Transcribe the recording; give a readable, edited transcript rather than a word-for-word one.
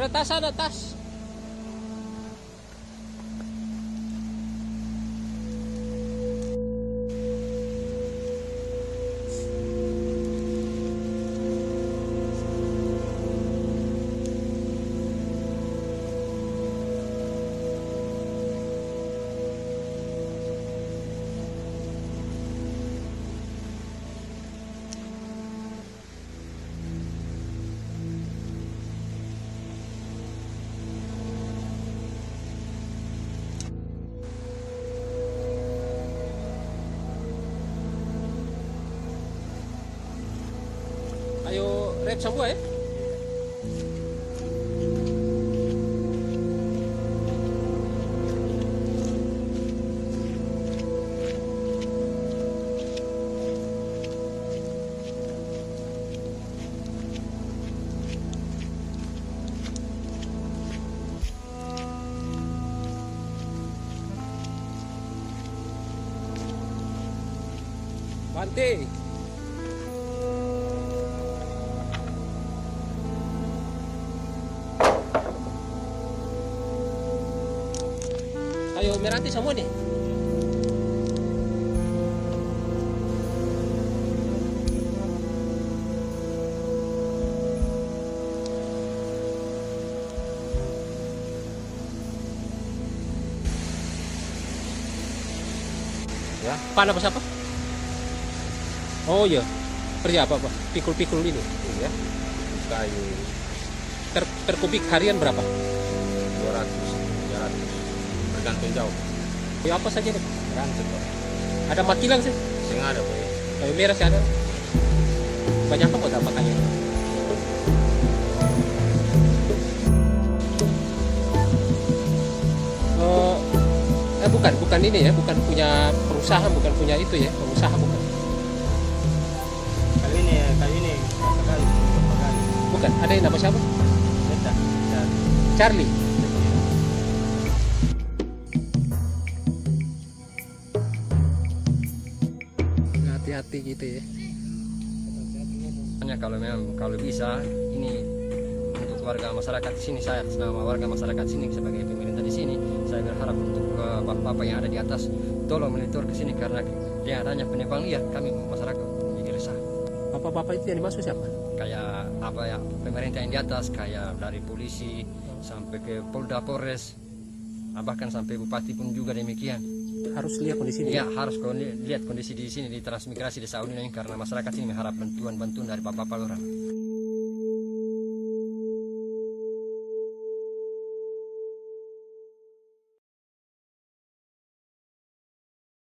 Ada tas, ada tas. Ayo rep semua ya. Bante. Ayo meranti semua nih. Ya, Pan apa siapa? Oh iya. Kerja apa, Pak? Pikul-pikul ini. iya. Kayu Per kubik harian berapa? 200, 300. Bergantung jauh. Ya apa saja deh. Bergantung, Pak. Ada makilang sih. Sing ada, Pak. Kayu merah sih ada. Banyak apa tak pakai? Bukan ini ya, bukan punya perusahaan, bukan punya itu ya, pengusaha bukan. Kali ini kali. Bukan, ada yang nama siapa? Beda. Charlie. Hati-hati gitu ya. Hanya kalau bisa ini untuk warga masyarakat di sini, saya atas nama warga masyarakat sini sebagai pemerintah di sini, saya berharap untuk bapak-bapak yang ada di atas tolong monitor ke sini karena yang adanya penebangan kami masyarakat menjadi resah. Bapak-bapak itu yang dimaksud siapa? Kayak apa ya, pemerintah yang di atas kayak dari polisi sampai ke Polda, Polres, bahkan sampai bupati pun juga demikian. Harus lihat kondisi ini. Ya harus lihat kondisi di sini di transmigrasi desa Unin ini karena masyarakat ini mengharap bantuan dari bapak-bapak orang.